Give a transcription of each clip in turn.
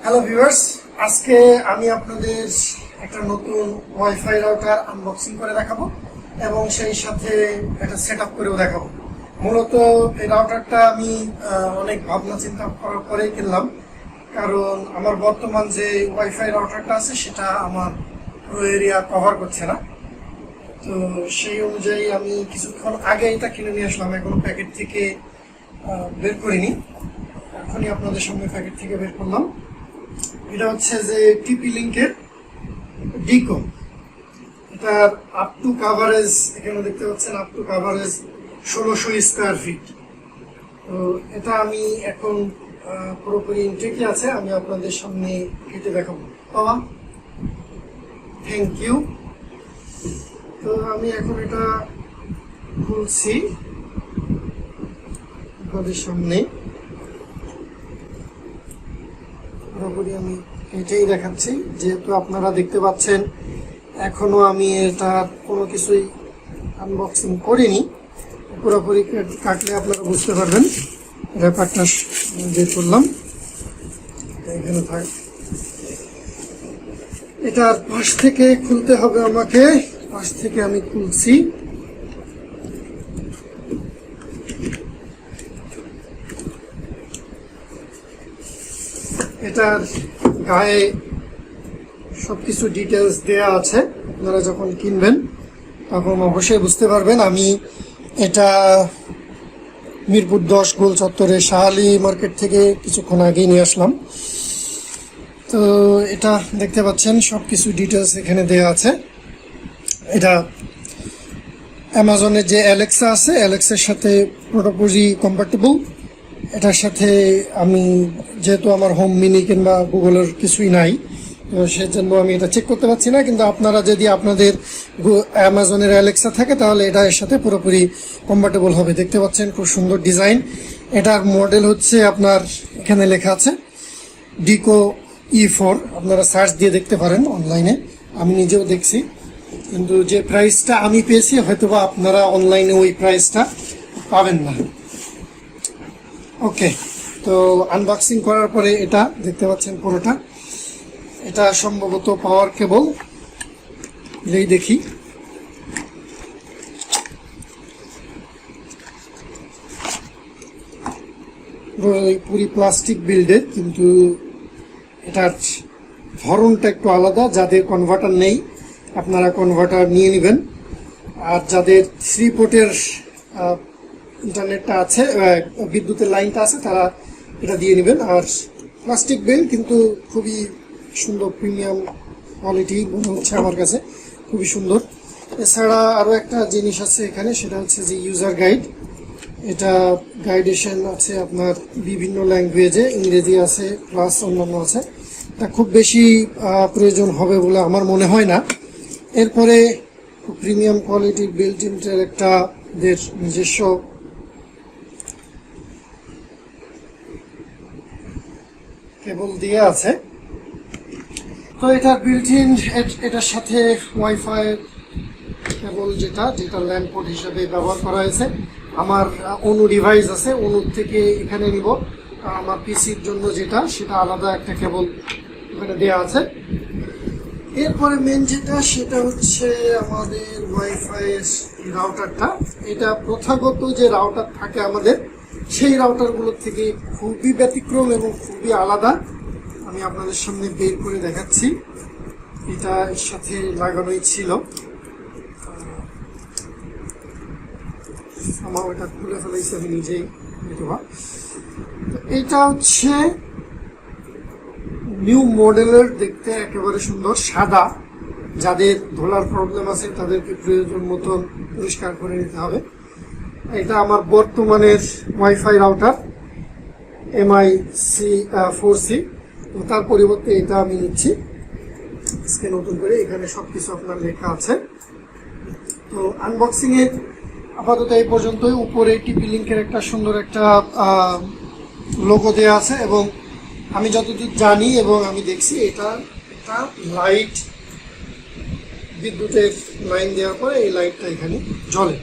Hello viewers, আজকে আমি আপনাদের একটা নতুন ওয়াইফাই রাউটার আনবক্সিং করে দেখাবো এবং সেই সাথে একটা সেটআপ করেও দেখাবো। মূলত এই রাউটারটা আমি অনেক ভাবনা চিন্তা করার পরেই কিনলাম, কারণ আমার বর্তমান যে ওয়াইফাই রাউটারটা আছে সেটা আমার পুরো এরিয়া কভার করছে না। তো সেই অনুযায়ী আমি কিছুক্ষণ আগে এটা কিনে নিয়ে আসলাম, এখনো প্যাকেট থেকে বের করিনি, এখনই আপনাদের সামনে প্যাকেট থেকে বের করলাম। এটা হচ্ছে যে tplink-এর Deco। এটার আপ টু কাভারেজ এখানে দেখতে পাচ্ছেন, up to coverage 1600 square feet. তো এটা আমি এখন পুরোপুরি ইনটেকই আছে, আমি আপনাদের সামনে কেটে দেখাবো। বাবা থ্যাংক ইউ। তো আমি এখন এটা খুলছি আপনাদের সামনে, পুরোপুরি আমি এটাই দেখাচ্ছি। যেহেতু আপনারা দেখতে পাচ্ছেন এখনো আমি এটা কোনো কিছুই আনবক্সিং করিনি, পুরোপুরি কাটলে আপনারা বুঝতে পারবেন। ব্যাপারটা বের করলাম, এখানে থাক। এটার পাশ থেকে খুলতে হবে আমাকে, পাশ থেকে আমি খুলছি। এটার গায়ে সবকিছু ডিটেলস দেয়া আছে, আপনারা যখন কিনবেন তখন অবশ্যই বুঝতে পারবেন। আমি এটা মিরপুর 10 গোল চত্বরে শাহালি মার্কেট থেকে কিছুক্ষণ আগেই নিয়ে আসলাম। তো এটা দেখতে পাচ্ছেন সবকিছু ডিটেলস এখানে দেয়া আছে। এটা অ্যামাজনের যে অ্যালেক্সা আছে, অ্যালেক্সার সাথে পুরোপুরি কম্প্যাটেবল। এটার সাথে আমি যেহেতু আমার হোম মিনি কিংবা গুগলের কিছুই নাই, তো সেজন্য আমি এটা চেক করতে পারছি না। কিন্তু আপনারা যদি আপনাদের অ্যামাজনের অ্যালেক্সা থাকে তাহলে এটা এর সাথে পুরোপুরি কম্প্যাটেবল হবে। দেখতে পাচ্ছেন খুব সুন্দর ডিজাইন। এটার মডেল হচ্ছে আপনার এখানে লেখা আছে Deco E4, আপনারা সার্চ দিয়ে দেখতে পারেন অনলাইনে, আমি নিজেও দেখছি। কিন্তু যে প্রাইসটা আমি পেয়েছি হয়তোবা আপনারা অনলাইনে ওই প্রাইসটা পাবেন না। ওকে, তো আনবক্সিং করার পরে এটা দেখতে পাচ্ছেন পুরোটা। এটা সম্ভবত পাওয়ার কেবল, এই দেখি। পুরি প্লাস্টিক বিল্ডের, কিন্তু এটার ধরনটা একটু আলাদা। যাদের কনভার্টার নেই আপনারা কনভার্টার নিয়ে নেবেন, আর যাদের 3 পোর্টের ইন্টারনেটটা আছে, বিদ্যুতের লাইনটা আছে, তারা এটা দিয়ে নেবেন। আর প্লাস্টিক বিল্ড, কিন্তু খুবই সুন্দর, প্রিমিয়াম কোয়ালিটি মনে হচ্ছে আমার কাছে, খুবই সুন্দর। এছাড়া আরও একটা জিনিস আছে এখানে, সেটা হচ্ছে যে ইউজার গাইড। এটা গাইডেশন আছে আপনার বিভিন্ন ল্যাঙ্গুয়েজে, ইংরেজি আছে প্লাস অন্যান্য আছে। এটা খুব বেশি প্রয়োজন হবে বলে আমার মনে হয় না। এরপরে খুব প্রিমিয়াম কোয়ালিটির বিল্ট ইনের একটা নিজস্ব কেবল দিয়ে আছে। তো এটার বিল্ট ইন, এটার সাথে ওয়াইফাই কেবল যেটা ল্যান্ড পোর্ট হিসেবে ব্যবহার করা হয়েছে। আমার অনু ডিভাইস আছে, অনুর থেকে এখানে নিব। আমার পিসির জন্য যেটা, সেটা আলাদা একটা কেবল এখানে দেওয়া আছে। এরপরে মেন যেটা, সেটা হচ্ছে আমাদের ওয়াইফাই রাউটারটা। এটা প্রথাগত যে রাউটার থাকে আমাদের, সেই রাউটারগুলোর থেকে খুবই ব্যতিক্রম এবং খুবই আলাদা। আমি আপনাদের সামনে বের করে দেখাচ্ছি। এটা এর সাথে লাগানোই ছিল, আমার ওটা খুলে ফেলাইছি আমি নিজেই। এটা হচ্ছে নিউ মডেলের, দেখতে একেবারে সুন্দর, সাদা। যাদের ধোলার প্রবলেম আছে তাদেরকে প্রয়োজন মতন পরিষ্কার করে নিতে হবে। এটা আমার বর্তমানের ওয়াইফাই রাউটার MI 4C, তার পরিবর্তে এটা আমি নিচ্ছি আজকে নতুন করে। এখানে সবকিছু আপনার লেখা আছে। তো আনবক্সিং এর আপাতত এই পর্যন্তই। উপরে tplink-এর একটা সুন্দর একটা লোগো দেওয়া আছে, এবং আমি যতদূর জানি এবং আমি দেখছি এটা লাইট, বিদ্যুতের লাইন দেওয়ার পরে এই লাইটটা এখানে জ্বলে।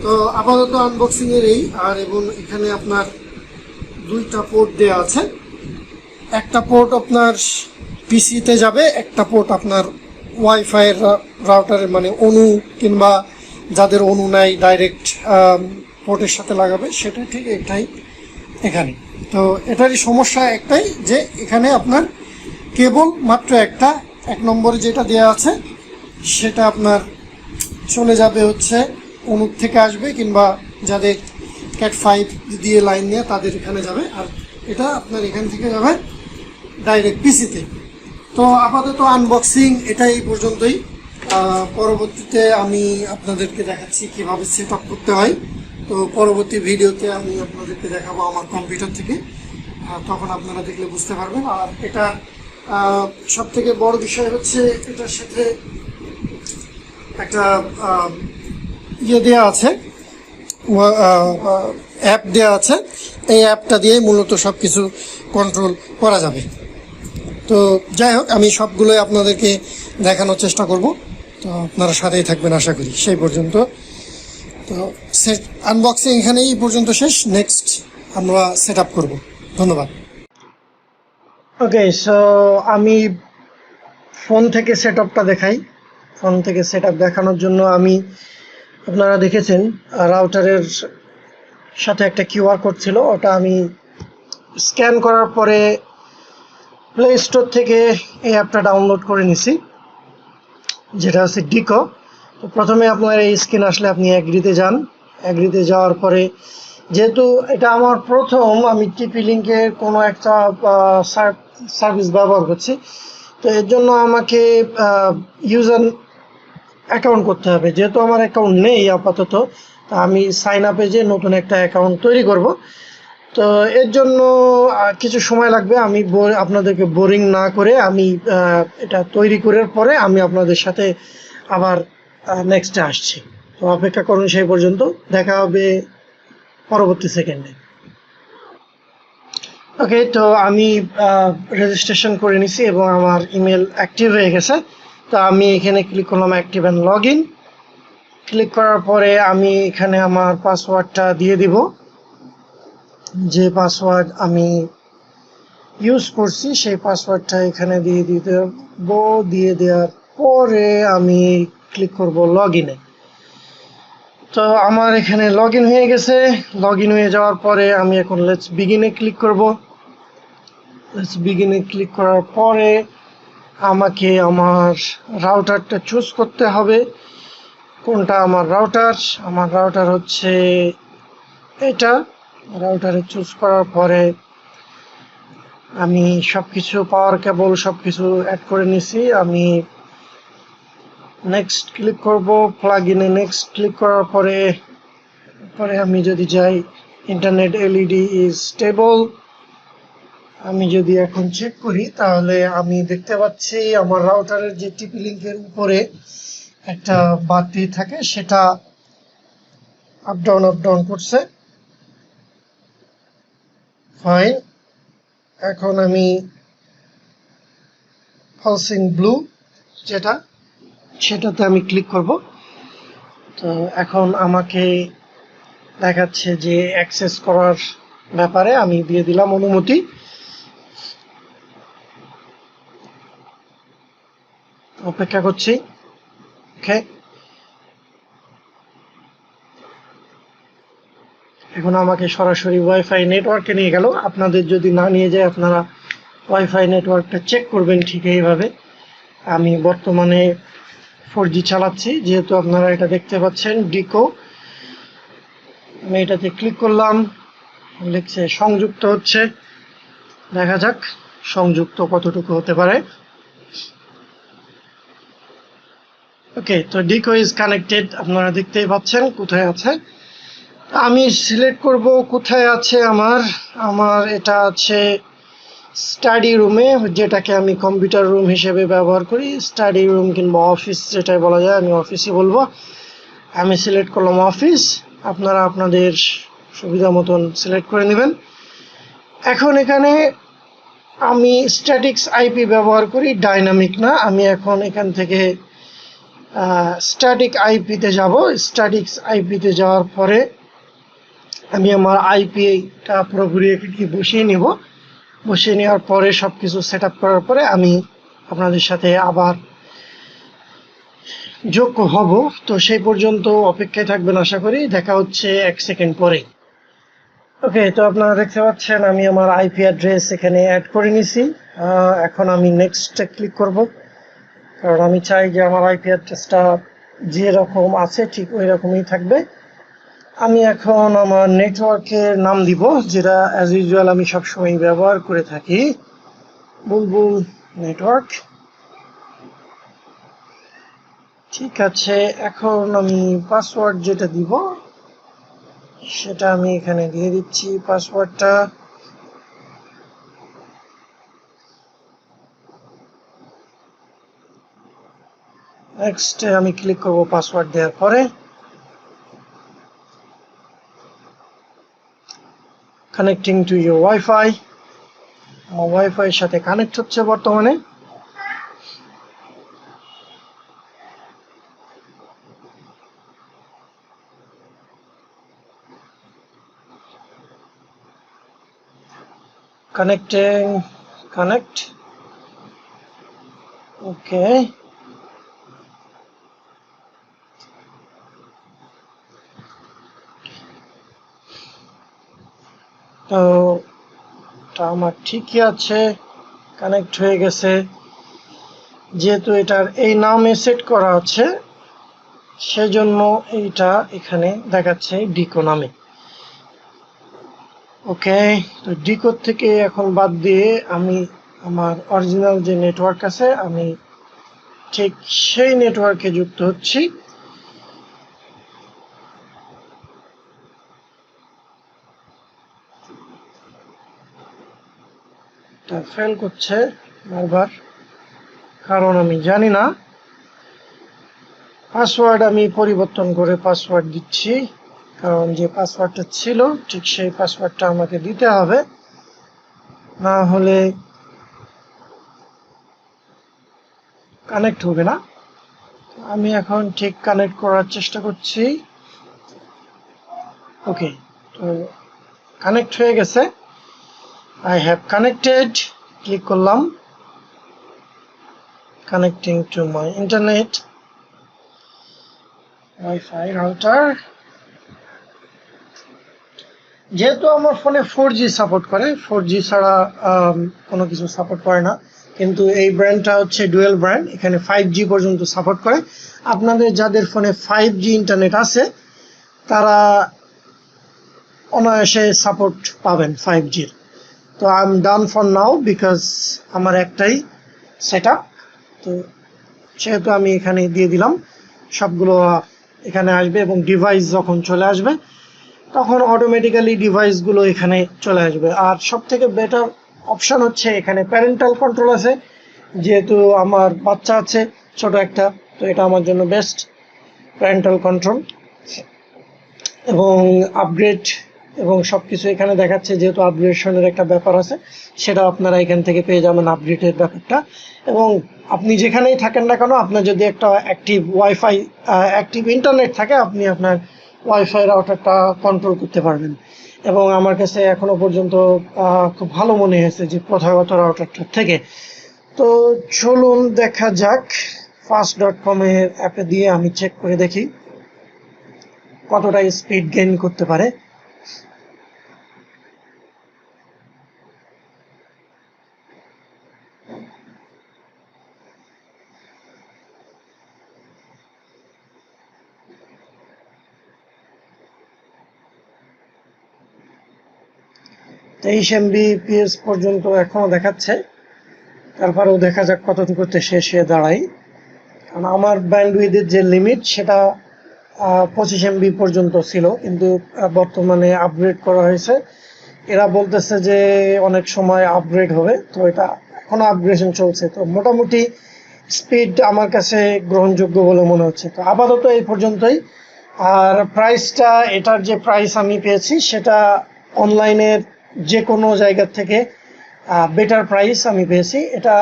তো আপাতত আনবক্সিং এর এই, আর এবং এখানে আপনার 2টা পোর্ট দেওয়া আছে। একটা পোর্ট আপনার পিসিতে যাবে, একটা পোর্ট আপনার ওয়াইফাই রাউটারে, মানে অনু কিংবা যাদের অনু নাই ডাইরেক্ট পোর্টের সাথে লাগাবে, সেটা ঠিক এটাই এখানে। তো এটারই সমস্যা একটাই যে এখানে আপনার কেবল মাত্র একটা, 1 নম্বরে যেটা দেওয়া আছে সেটা আপনার চলে যাবে হচ্ছে অনুর থেকে আসবে, কিংবা যাদের ক্যাট 5 দিয়ে লাইন নিয়ে তাদের এখানে যাবে, আর এটা আপনার এখান থেকে যাবে ডাইরেক্ট পিসিতে। তো আপাতত আনবক্সিং এটাই পর্যন্তই। পরবর্তীতে আমি আপনাদেরকে দেখাচ্ছি কিভাবে সেট আপ করতে হয়। তো পরবর্তী ভিডিওতে আমি আপনাদেরকে দেখাবো আমার কম্পিউটার থেকে, তখন আপনারা দেখলে বুঝতে পারবেন। আর এটা সব থেকে বড় বিষয় হচ্ছে এটার সাথে একটা ইয়ে দেওয়া আছে, অ্যাপ দেওয়া আছে। এই অ্যাপটা দিয়ে মূলত সব কিছু কন্ট্রোল করা যাবে। তো যাই হোক, আমি সবগুলোই আপনাদেরকে দেখানোর চেষ্টা করব। তো আপনারা সাথেই থাকবেন আশা করি। সেই পর্যন্ত তো সেট আনবক্সিং এখানেই পর্যন্ত শেষ। নেক্সট আমরা সেট আপ করবো। ধন্যবাদ। ওকে, সো আমি ফোন থেকে সেট আপটা দেখাই। ফোন থেকে সেট আপ দেখানোর জন্য আমি, আপনারা দেখেছেন রাউটারের সাথে একটা কিউআর কোড ছিল, ওটা আমি স্ক্যান করার পরে প্লে স্টোর থেকে এই অ্যাপটা ডাউনলোড করে নিছি, যেটা হচ্ছে ডিকো। তো প্রথমে আপনার এই স্ক্রিন আসলে আপনি অ্যাগ্রিতে যান। অ্যাগ্রিতে যাওয়ার পরে, যেহেতু এটা আমার প্রথম, আমি টিপি লিঙ্কের কোনো একটা সার্ভিস ব্যবহার করছি, তো এর জন্য আমাকে ইউজার অ্যাকাউন্ট করতে হবে। যেহেতু আমার অ্যাকাউন্ট নেই আপাতত, তা আমি সাইন আপে যে নতুন একটা অ্যাকাউন্ট তৈরি করব। তো এর জন্য কিছু সময় লাগবে। আমি আপনাদেরকে বোরিং না করে আমি এটা তৈরি করার পরে আমি আপনাদের সাথে আবার নেক্সটে আসছি। তো অপেক্ষা করুন, সেই পর্যন্ত দেখা হবে পরবর্তী সেকেন্ডে। ওকে, তো আমি রেজিস্ট্রেশন করে নিছি এবং আমার ইমেল অ্যাক্টিভ হয়ে গেছে। তো আমি এখানে ক্লিক করলাম active and log in. Click করার পরে আমি এখানে আমার পাসওয়ার্ডটা দিয়ে দিব, যে পাসওয়ার্ড আমি ইউজ করছি সেই পাসওয়ার্ডটা এখানে দিয়ে দেবো। দিয়ে দেওয়ার পরে আমি ক্লিক করব লগ ইনে। তো আমার এখানে লগ ইন হয়ে গেছে। লগ ইন হয়ে যাওয়ার পরে আমি এখন লেটস বিগিনে ক্লিক করব। লেটস বিগিনে ক্লিক করার পরে আমাকে আমার রাউটারটা চুজ করতে হবে। কোনটা আমার রাউটার? আমার রাউটার হচ্ছে এটা। রাউটারে চুজ করার পরে আমি সবকিছু, পাওয়ার কেবল সবকিছু অ্যাড করে নিছি। আমি নেক্সট ক্লিক করব, প্লাগ ইনে নেক্সট ক্লিক করার পরে আমি যদি যাই ইন্টারনেট এলইডি ইজ স্টেবল, আমি যদি এখন চেক করি তাহলে আমি দেখতে পাচ্ছি আমার রাউটারের যে টিপি লিঙ্কের উপরে একটা বাতি থাকে সেটা আপ ডাউন করছে। ফাইন, এখন আমি পালসিং ব্লু সেটাতে আমি ক্লিক করব। তো এখন আমাকে দেখাচ্ছে যে অ্যাক্সেস করার ব্যাপারে, আমি দিয়ে দিলাম অনুমতি। অপেক্ষা করছি। ওকে, এখন আমাকে সরাসরি ওয়াইফাই নেটওয়ার্কে নিয়ে গেল। আপনাদের যদি না নিয়ে যায়, আপনারা ওয়াইফাই নেটওয়ার্কটা চেক করবেন ঠিক এইভাবে। আমি বর্তমানে 4G চালাচ্ছি, যেহেতু আপনারা এটা দেখতে পাচ্ছেন ডিকো। আমি এটাতে ক্লিক করলাম, লিখছে সংযুক্ত হচ্ছে। দেখা যাক সংযুক্ত কতটুকু হতে পারে। ওকে, তো ডিকো ইজ কানেক্টেড, আপনারা দেখতেই পাচ্ছেন কোথায় আছে। আমি সিলেক্ট করব কোথায় আছে আমার এটা আছে স্টাডি রুমে, যেটাকে আমি কম্পিউটার রুম হিসেবে ব্যবহার করি। স্টাডি রুম কিংবা অফিস যেটাই বলা যায়, আমি অফিসই বলবো। আমি সিলেক্ট করলাম অফিস। আপনারা আপনাদের সুবিধা মতন সিলেক্ট করে নেবেন। এখন এখানে আমি স্ট্যাটিক্স আইপি ব্যবহার করি, ডাইনামিক না। আমি এখন এখান থেকে স্ট্যাটিক আইপিতে যাব। স্ট্যাটিক্স আইপিতে যাওয়ার পরে আমি আমার আইপিটা পুরোপুরি বসিয়ে নেব। বসিয়ে নেওয়ার পরে সবকিছু সেট আপ করার পরে আমি আপনাদের সাথে আবার যোগ হব। তো সেই পর্যন্ত অপেক্ষায় থাকবেন আশা করি। দেখা হচ্ছে 1 সেকেন্ড পরে। ওকে, তো আপনারা দেখতে পাচ্ছেন আমি আমার আইপি অ্যাড্রেস এখানে অ্যাড করে নিছি। এখন আমি নেক্সটে ক্লিক করব, কারণ আমি চাই যে আমার আইপি অ্যাড্রেসটা যেরকম আছে ঠিক ওই রকমই থাকবে। আমি এখন আমার নেটওয়ার্কের নাম দিব, যেটা অ্যাজ ইউজুয়াল আমি সবসময় ব্যবহার করে থাকি, বুলবুল নেটওয়ার্ক। ঠিক আছে, এখন আমি পাসওয়ার্ড যেটা দিব সেটা আমি এখানে দিয়ে দিচ্ছি। পাসওয়ার্ডটা নেক্সট আমি ক্লিক করব পাসওয়ার্ড দেওয়ার পরে। কানেক্টিং টু ইউর ওয়াইফাই, আমার ওয়াইফাই এর সাথে কানেক্ট হচ্ছে বর্তমানে। Connecting, connect. ওকে, তো আমার ঠিকই আছে, কানেক্ট হয়ে গেছে। যেহেতু এটার এই নামে সেট করা আছে সেজন্য এইটা এখানে দেখাচ্ছে ডিকো নামে। ওকে, তো ডিকো থেকে এখন বাদ দিয়ে আমি আমার অরিজিনাল যে নেটওয়ার্ক আছে আমি ঠিক সেই নেটওয়ার্কে যুক্ত হচ্ছি। এটা ফেল করছে বারবার, কারণ আমি জানি না। পাসওয়ার্ড আমি পরিবর্তন করে পাসওয়ার্ড দিচ্ছি, কারণ যে পাসওয়ার্ডটা ছিল ঠিক সেই পাসওয়ার্ডটা আমাকে দিতে হবে, না হলে কানেক্ট হবে না। আমি এখন ঠিক কানেক্ট করার চেষ্টা করছি। ওকে, তো কানেক্ট হয়ে গেছে। আই হ্যাভ কানেক্টেড, ক্লিক করলাম connecting to my internet wifi router. যেহেতু আমার ফোনে 4G সাপোর্ট করে, 4G ছাড়া কোনো কিছু সাপোর্ট করে না, কিন্তু এই ব্র্যান্ডটা হচ্ছে ডুয়েল ব্র্যান্ড, এখানে 5G পর্যন্ত সাপোর্ট করে। আপনাদের যাদের ফোনে 5G ইন্টারনেট আছে তারা অনায়াসে সাপোর্ট পাবেন 5G। তো I am done for now, because আমার একটাই সেট আপ। তো সেহেতু আমি এখানে দিয়ে দিলাম, সবগুলো এখানে আসবে এবং ডিভাইস যখন চলে আসবে তখন অটোমেটিক্যালি ডিভাইসগুলো এখানে চলে আসবে। আর সব থেকে বেটার অপশন হচ্ছে এখানে প্যারেন্টাল কন্ট্রোল আছে। যেহেতু আমার বাচ্চা আছে ছোট একটা, তো এটা আমার জন্য বেস্ট প্যারেন্টাল কন্ট্রোল। এবং আপগ্রেড এবং সবকিছু এখানে দেখাচ্ছে, যেহেতু আপগ্রেডশনের একটা ব্যাপার আছে, সেটা আপনারা এখান থেকে পেয়ে যাবেন আপগ্রেডের ব্যাপারটা। এবং আপনি যেখানেই থাকেন না কেন, আপনার যদি একটা অ্যাক্টিভ ওয়াইফাই অ্যাক্টিভ ইন্টারনেট থাকে, আপনি আপনার ওয়াইফাই রাউটারটা কন্ট্রোল করতে পারবেন। এবং আমার কাছে এখনো পর্যন্ত খুব ভালো মনে হয়েছে যে প্রথাগত রাউটারটার থেকে। তো চলুন দেখা যাক, fast.com এর অ্যাপে দিয়ে আমি চেক করে দেখি কতটা স্পিড গেইন করতে পারে। MB/PS পর্যন্ত এখনো দেখাচ্ছে, তারপরেও দেখা যাক কতটুকুতে শেষ হয়ে দাঁড়ায়। কারণ আমার ব্যান্ডউইথের যে লিমিট সেটা 25 MB পর্যন্ত ছিল, কিন্তু বর্তমানে আপগ্রেড করা হয়েছে। এরা বলতেছে যে অনেক সময় আপগ্রেড হবে, তো এটা এখনো আপগ্রেডেশন চলছে। তো মোটামুটি স্পিড আমার কাছে গ্রহণযোগ্য বলে মনে হচ্ছে। তো আপাতত এই পর্যন্তই। আর প্রাইসটা, এটার যে প্রাইস আমি পেয়েছি সেটা অনলাইনের যে কোনো জায়গা থেকে বেটার প্রাইস আমি পেয়েছি। এটা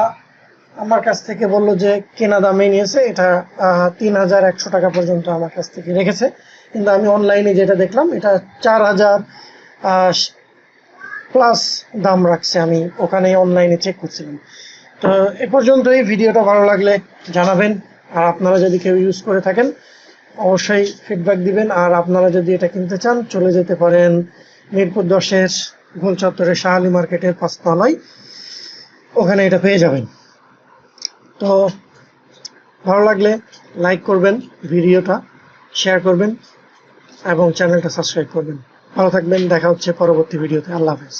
আমার কাছ থেকে বললো যে কেনা দামে নিয়েছে, এটা 3100 টাকা পর্যন্ত আমার কাছ থেকে রেখেছে। কিন্তু আমি অনলাইনে যেটা দেখলাম এটা 4000 প্লাস দাম রাখছে, আমি ওখানে অনলাইনে চেক করছিলাম। তো এ পর্যন্ত এই ভিডিওটা ভালো লাগলে জানাবেন, আর আপনারা যদি কেউ ইউজ করে থাকেন অবশ্যই ফিডব্যাক দিবেন। আর আপনারা যদি এটা কিনতে চান চলে যেতে পারেন মিরপুর 10-এর গোল চত্বরের শাহ আলী মার্কেটের 5 তলায়, ওখানে এটা পেয়ে যাবেন। তো ভালো লাগলে লাইক করবেন, ভিডিওটা শেয়ার করবেন এবং চ্যানেলটা সাবস্ক্রাইব করবেন। ভালো থাকবেন, দেখা হচ্ছে পরবর্তী ভিডিওতে। আল্লাহ হাফেজ।